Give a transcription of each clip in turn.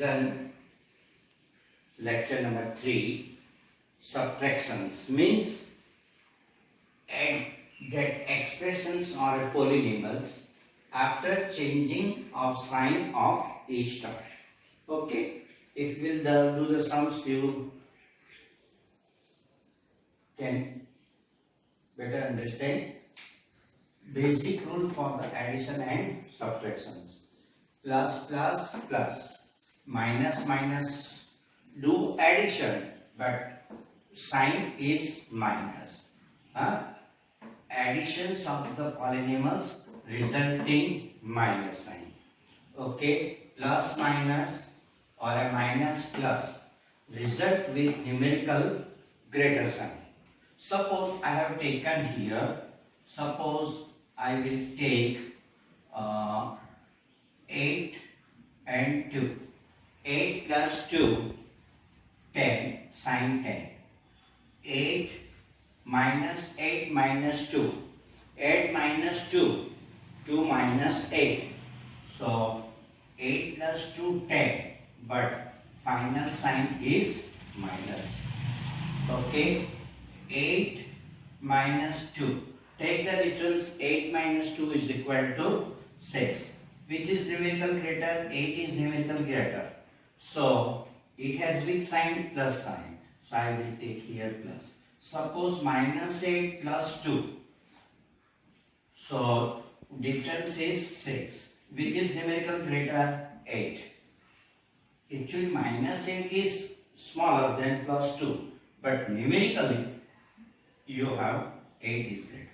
Revision lecture number 3. Subtractions means get expressions or polynomials after changing of sign of each term. Okay, if we'll do the sums, you can better understand. Basic rule for the addition and subtractions: plus plus plus, minus minus. Do addition, but sign is minus. Additions of the polynomials resulting minus sign. Okay, plus minus or a minus plus result with numerical greater sign. Suppose I have taken here, suppose I will take 8 and 2. 8 plus 2, 10, sin 10. 8 minus 8 minus 2. 8 minus 2, 2 minus 8. So 8 plus 2, 10. But final sign is minus. Okay. 8 minus 2. Take the difference. 8 minus 2 is equal to 6. Which is numerical greater? 8 is numerical greater. So it has which sign? Plus sign. So I will take here plus. Suppose minus 8 plus 2. So difference is 6. Which is numerical greater? 8. Actually minus 8 is smaller than plus 2. But numerically you have 8 is greater.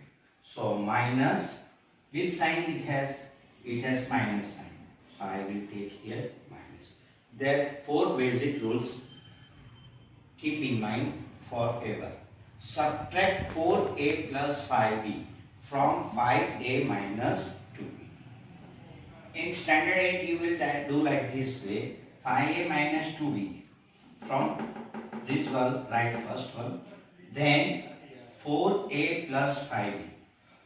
So minus, which sign it has? It has minus sign. So I will take here minus. There are 4 basic rules. Keep in mind forever. Subtract 4a plus 5b from 5a minus 2b. In standard 8 you will do like this way. 5a minus 2b. From this one, write first one. Then 4a plus 5b.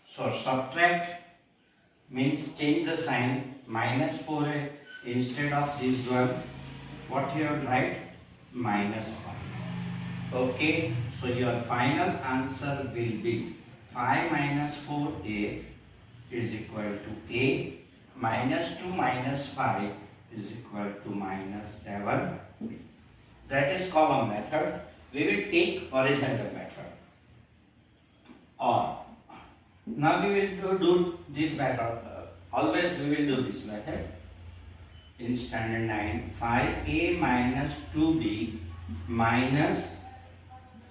So subtract means change the sign. Minus 4a instead of this one. What you have to write? Minus 5. Okay. So your final answer will be 5 minus 4a is equal to a. Minus 2 minus 5 is equal to minus 7b. That is column method. We will take horizontal method. Or now we will do this method. Always we will do this method. In standard 9, 5a minus 2b minus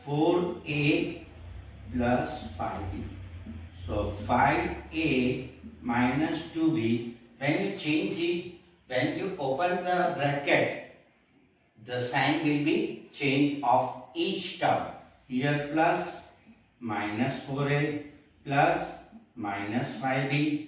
4a plus 5b. So 5a minus 2b, when you change it, when you open the bracket, the sign will be change of each term. Here plus minus 4a plus minus 5b.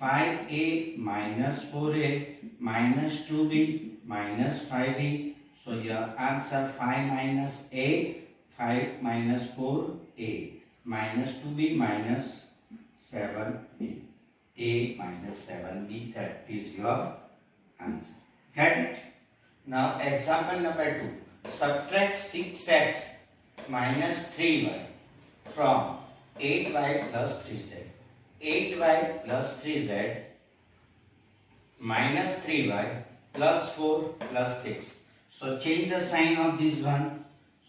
5a minus 4a minus 2b minus 5b. So your answer 5 minus a, 5 minus 4a minus 2b minus 7b. A minus 7b, that is your answer. Get it? Now example number 2. Subtract 6x minus 3y from 8y plus 3z. 8y plus 3z minus 3y plus 4 plus 6. So change the sign of this one.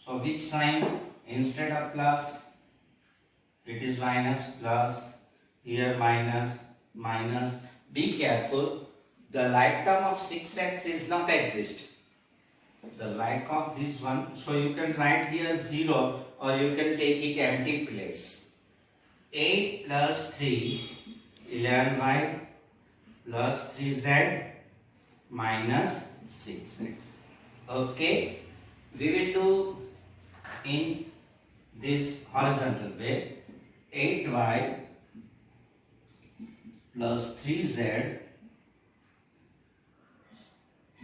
So which sign? Instead of plus, it is minus, plus. Here minus, minus. Be careful. The like term of 6x is not exist. The like of this one. So you can write here 0 or you can take it empty place. 8 plus 3, 11y plus 3z minus 6x. Okay. We will do in this horizontal way. 8y plus 3z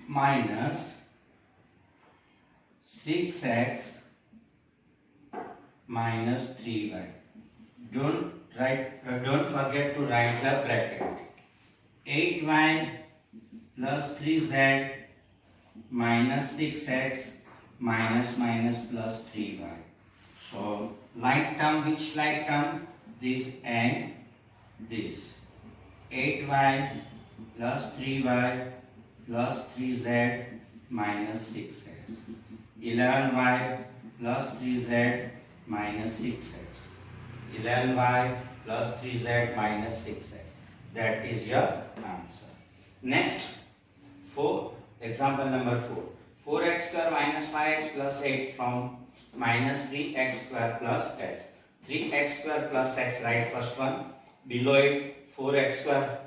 minus 6x minus 3y. Don't forget to write the bracket. 8y plus 3z minus 6x minus minus plus 3y. So like term, which like term? This and this. 8y plus 3y plus 3z minus 6x. 11y plus 3z minus 6x. 11y plus 3z minus 6x. That is your answer. Next, example number 4. 4x square minus 5x plus 8 from minus 3x square plus x. 3x square plus x, write first one. Below it, 4x square.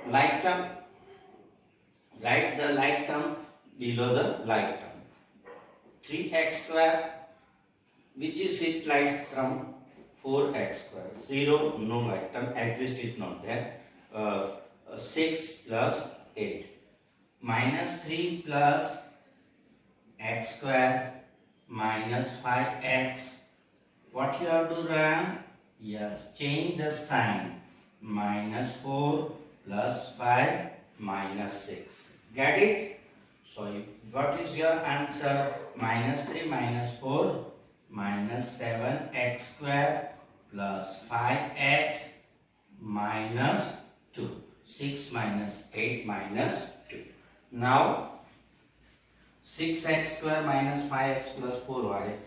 Like term, write the like term below the like term. 3x square, which is it like from 4x square. 0, no like term, exist is not there. 6 plus 8. Minus 3 plus x square minus 5x. What you have to run? Yes, change the sign. Minus 4 plus 5 minus 6. Get it? So what is your answer? Minus 3 minus 4 minus 7x square plus 5x minus 2. 6 minus 8 minus 2. Now 6x square minus 5x plus 4y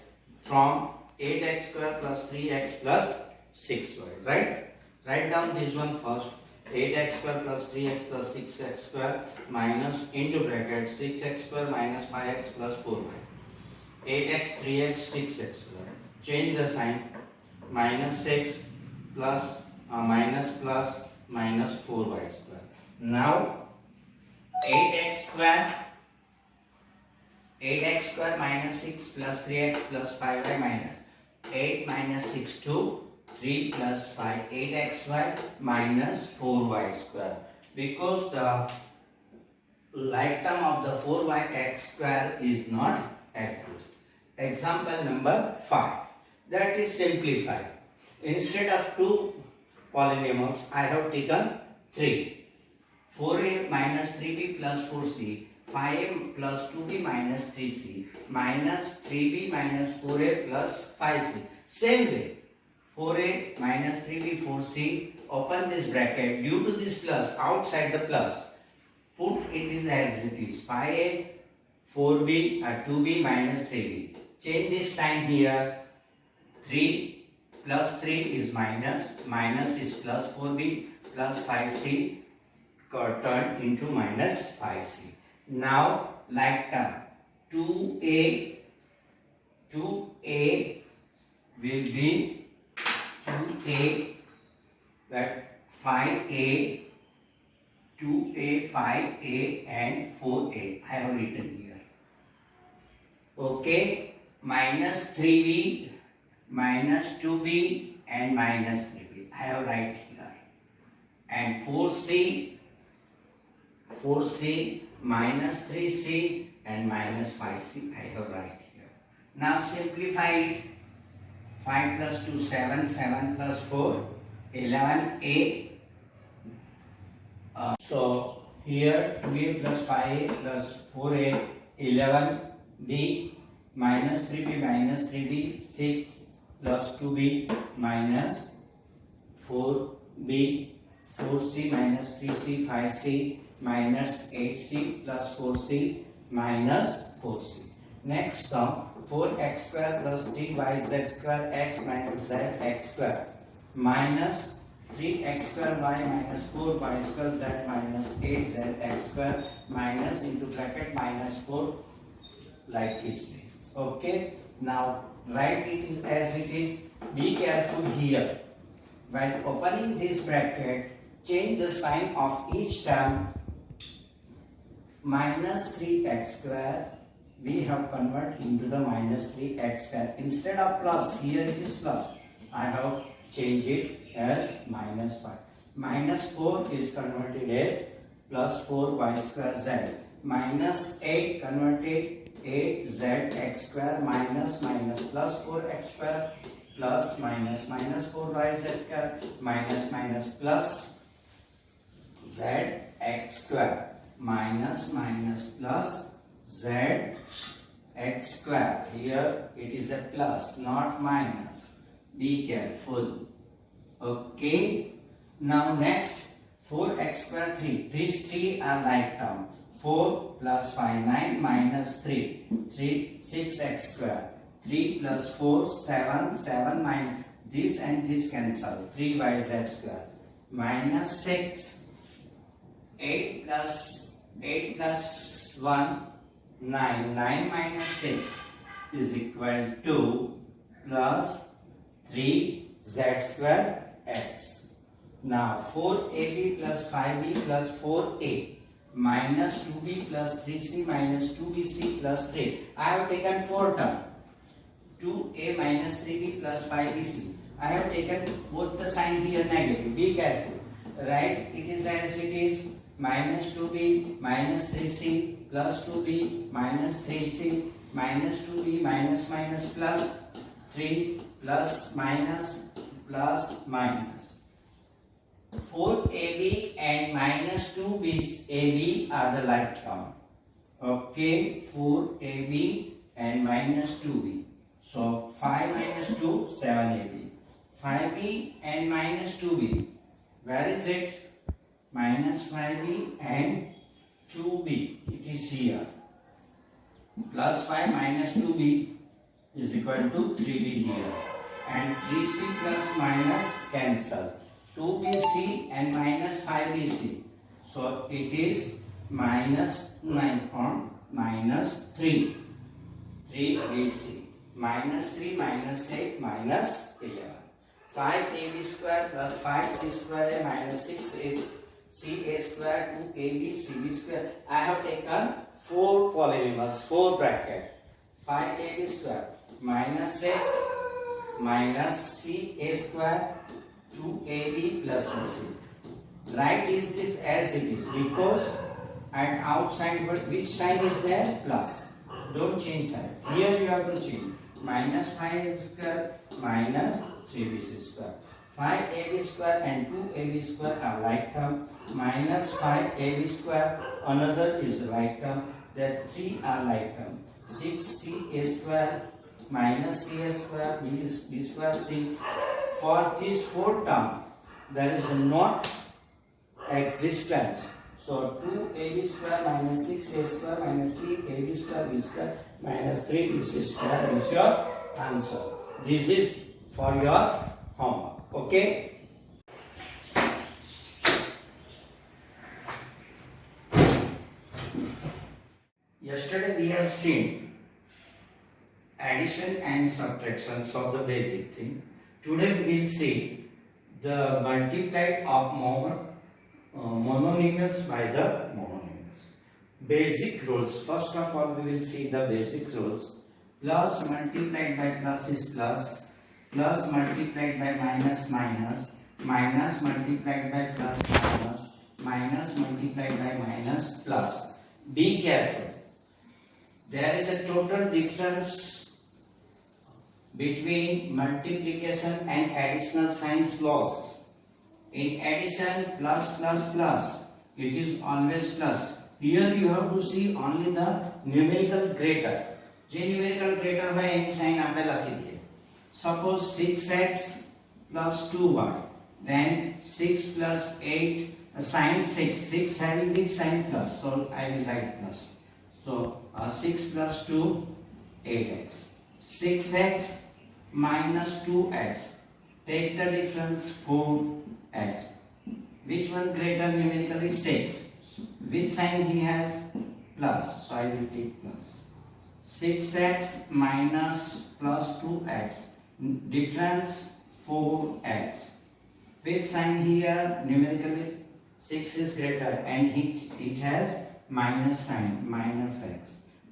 from 8x square plus 3x plus 6y. Right? Write down this one first. 8x square plus 3x plus 6x square minus into bracket 6x square minus 5x plus 4y. 8x, 3x, 6x square. Change the sign. Minus 6 plus minus plus minus 4y square. Now 8x square minus 6 plus 3x plus 5y minus 8 minus 6 2 3 plus 5 8xy minus 4y square, because the like term of the 4yx square is not exist. Example number 5, that is simplified. Instead of 2 polynomials I have taken 3. 4a minus 3b plus 4c, 5a plus 2b minus 3c minus 3b minus 4a plus 5c. Same way, 4a minus 3b 4c, open this bracket, due to this plus, outside the plus, put it is as it is, 5a 4b 2b minus 3b. Change this sign here. 3 plus 3 is minus, minus is plus 4b plus 5c turned into minus 5c. Now like term, 2a will be 2a, that 5a, 2a, 5a and 4a I have written here. Okay, minus 3b, minus 2b and minus 3b I have write here. And 4c minus 3c and minus 5c I have write here. Now simplify it. 5 plus 2 7, 7 plus 4 11a. So here 2a plus 5a plus 4a 11b minus 3b 6 plus 2b minus 4b 4c minus 3c 5c minus 8c plus 4c minus 4c. Next term, 4x square plus 3yz square x minus z x square minus 3x square y minus 4y square z minus 8z x square minus into bracket minus 4 like this way. Okay, now write it as it is. Be careful here. While opening this bracket, change the sign of each term. Minus 3x square we have converted into the minus 3x square. Instead of plus, here it is plus, I have changed it as minus 5. Minus 4 is converted as plus 4y square z. Minus 8 converted 8z x square minus minus plus 4x square plus minus minus 4y z square minus minus plus z x square minus minus plus z x square. Here it is a plus, not minus. Be careful. Okay. Now next, 4x square 3. These three are like term. 4 plus 5, 9 minus 3. 3, 6x square. 3 plus 4, 7, 7 minus. This and this cancel. 3yz square. Minus 6. 8 plus 1, 9. 9 minus 6 is equal to plus 3z square x. Now 4ab plus 5b plus 4a minus 2b plus 3c minus 2bc plus 3. I have taken 4 terms. 2a minus 3b plus 5bc. I have taken both the sign here negative. Be careful. Right? It is as it is. Minus 2b minus 3c plus 2b minus 3c minus 2b minus minus plus 3 plus minus plus minus. 4ab and minus 2ab are the like term. Okay, 4ab and minus 2b. So 5 minus 2, 7ab. 5b and minus 2b. Where is it? Minus 5b and 2b. It is here. Plus 5 minus 2b is equal to 3b here. And 3c plus minus cancel. 2bc and minus 5bc. So it is minus 9 on minus 3. 3bc. Minus 3 minus 8 minus 11. 5ab square plus 5c square minus 6 is ca square 2ab cb square. I have taken 4 polynomials, 4 bracket. 5ab square minus 6 minus ca square 2ab plus 1c. Write this as it is because at outside but which sign is there? Plus. Don't change sign. Here you have to change. Minus 5 square minus 3bc square. 5ab square and 2ab square are like term. Minus 5ab square, another is like term. The 3 are like term. 6ca square minus ca square b square c. For this 4 term, there is not existence. So 2ab square minus 6a square minus cab square b square minus 3bc square is your answer. This is for your homework. Okay. Yesterday we have seen addition and subtractions of the basic thing. Today we will see the multiplied of monomials by the monomials. Basic rules. First of all, we will see the basic rules. Plus multiplied by plus is plus. Plus multiplied by minus minus. Minus multiplied by plus minus. Minus multiplied by minus plus. Be careful. There is a total difference between multiplication and additional signs laws. In addition, plus plus plus, it is always plus. Here you have to see only the numerical greater. જે numerical greater હોય એની sign આપણે લખી દઈએ. Suppose 6x plus 2y, then 6 plus 8, sign 6. 6 having which sign plus, so I will write plus. So 6 plus 2, 8x. 6x minus 2x. Take the difference 4x. Which one greater numerically? 6. Which sign he has? Plus. So I will take plus. 6x minus plus 2x. Difference 4x. Which sign here? Numerically 6 is greater and it has minus sign, minus x.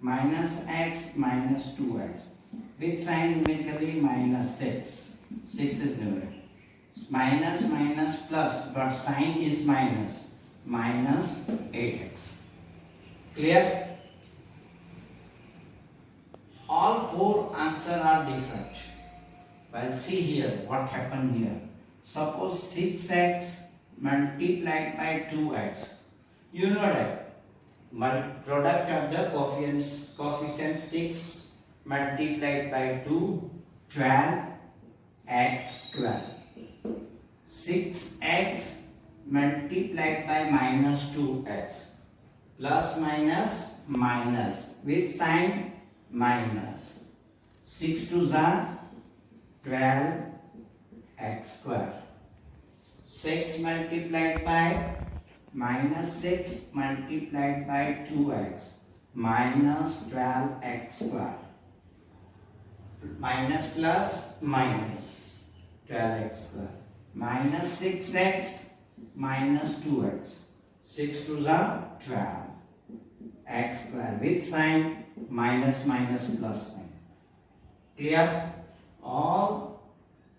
Minus x minus 2x. Which sign numerically? Minus 6. 6 is numeric. Minus minus plus, but sign is minus. Minus 8x. Clear? All 4 answers are different. Well, see here what happened here. Suppose 6x multiplied by 2x. You know that Product of the coefficient 6 multiplied by 2, 12 x square. 6x multiplied by minus 2x plus minus minus with sign minus. 6 2s are 12 x square. 6 multiplied by minus 6 multiplied by 2x minus 12x square. Minus plus minus 12x square minus 6x minus 2x. 6 2s are 12 x square with sign minus minus plus sign. Clear? All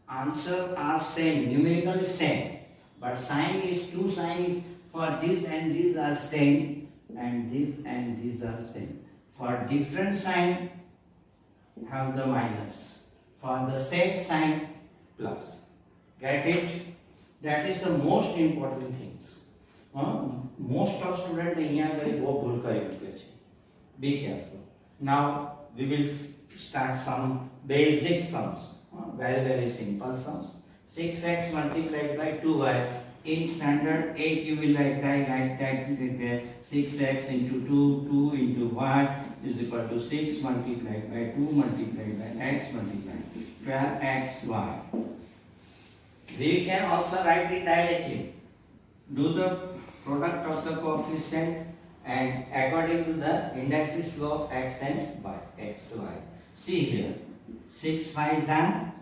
answers are same, numerically same, but sign is two signs for this and these are same, and this and these are same. For different sign have the minus, for the same sign plus. Get it? That is the most important things. Most of students અહીંયા આગળ બહુ ભૂલ કરી મૂકે છે. Be careful. Now we will start some basic sums. Very simple sums. 6x multiplied by 2y. In standard 8 you will write that 6x into 2 into y is equal to 6 multiplied by 2 multiplied by x multiplied 12xy. We can also write it directly. Do the product of the coefficient and according to the indices of x and y, xy. See here, 6 5s are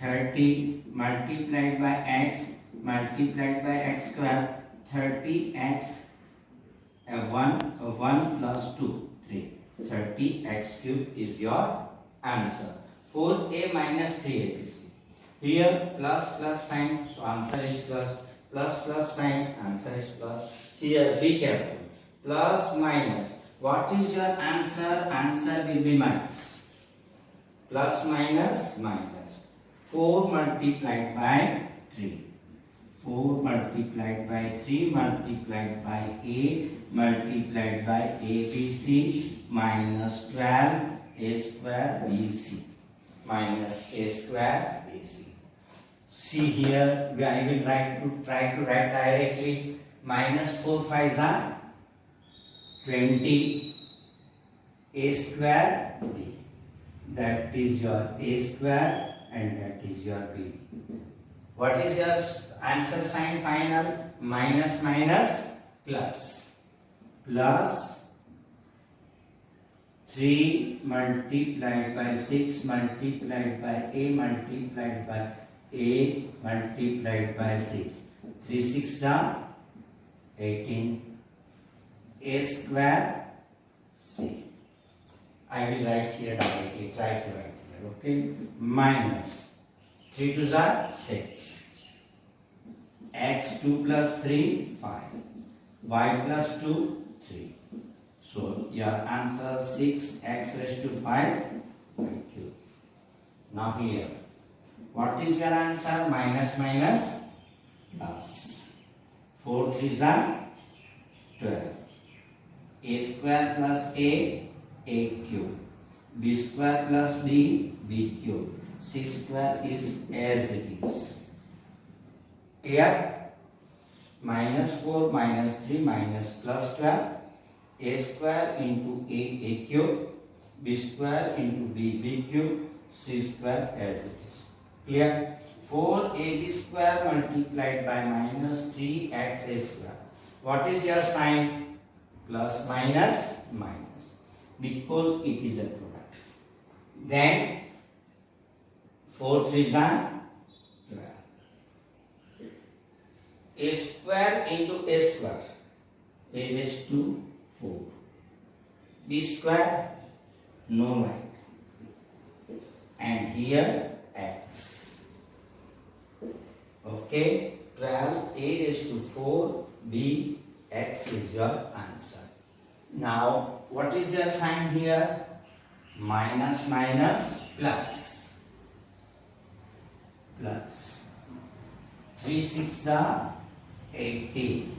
30 multiplied by x multiplied by x square. 30x 1 plus 2 3. 30x cube is your answer. 4a minus 3abc. Here plus plus sign, so answer is plus. Plus plus sign, answer is plus. Here be careful. Plus minus. What is your answer? Answer will be minus. Plus minus minus. 4 multiplied by 3. 4 multiplied by 3 multiplied by 8 multiplied by abc minus 12 a square bc minus a square bc. See here, I will try to write directly. Minus 4 5s are 20 a square b. That is your a square and that is your b. What is your answer sign final? Minus minus plus. Plus 3 multiplied by 6 multiplied by a multiplied by a multiplied by 6. 3 6 down 18 a square c. I will write here directly. Try to write here. Okay. Minus 3 2s are 6. X 2 plus 3 5. Y plus 2 3. So your answer 6x raised to 5 by cube. Now here, what is your answer? Minus minus plus. 4 3s are 12. A square plus a cube. B square plus b cube. C square is as it is. Clear? Minus 4 minus 3 minus plus 12. A square into a cube. B square into b cube. C square as it is. Clear? 4ab square multiplied by minus 3xa square. What is your sign? Plus minus minus. Because it is a product. Then 4 3s are 12. A square into a square. A raised to 4. B square, no light. And here x. Okay, 12 a raised to 4 b x is your answer. Now, what is your sign here? Minus minus plus. Plus 3 6 are 80.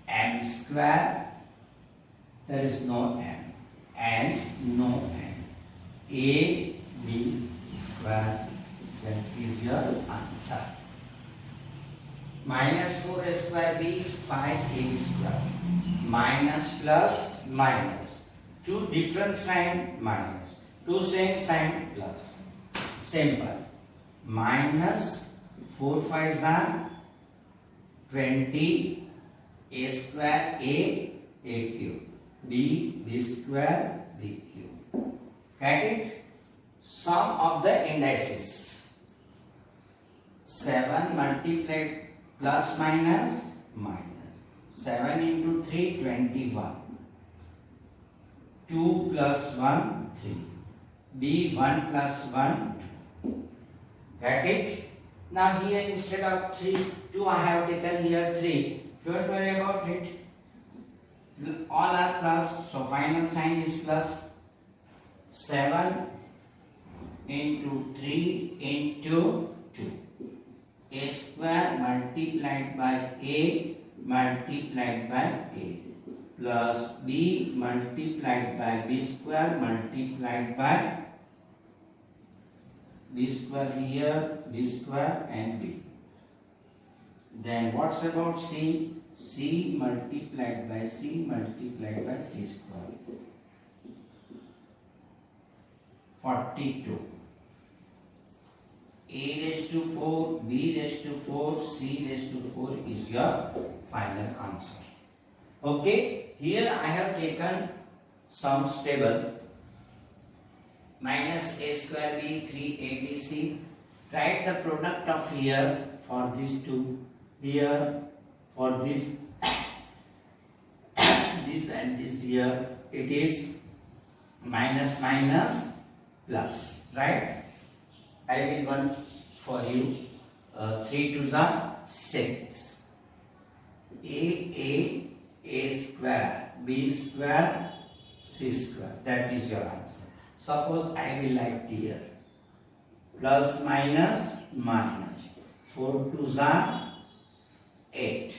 M square There is no n. And no n. A b square. That is your answer. Minus 4a square b 5ab square. Minus plus minus. Two different sign minus. Two same sign plus. Simple. Minus 4 5s are 20 a square a cube b square b cube. Get it? Sum of the indices. 7 multiplied plus minus minus. 7 into 3 21. 2 plus 1 3. B 1 plus 1 2. Get it? Now here instead of 2 I have taken here 3. Don't worry about it. All are plus, so final sign is plus. 7 into 3 into 2. A square multiplied by A multiplied by A plus B multiplied by B square multiplied by B square here, B square and B. Then what's about C? C multiplied by C multiplied by C square. 42. A raised to 4, B raised to 4, C raised to 4 is your final answer. Okay, here I have taken some table. Minus a square b 3abc. Write the product of here for these two. Here for this this and this here it is minus minus plus, right? I will one for you. 3 to the 6. A square b square c square. That is your answer. Suppose I will write here plus minus minus. 4 to the 8.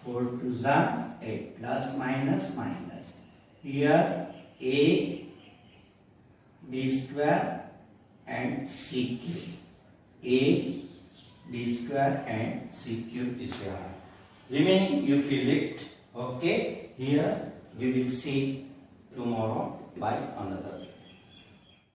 4 to the 8 plus minus minus. Here a b square and c cube. A b square and c cube is your answer. Remaining you fill it. Okay. Here we will see tomorrow by another.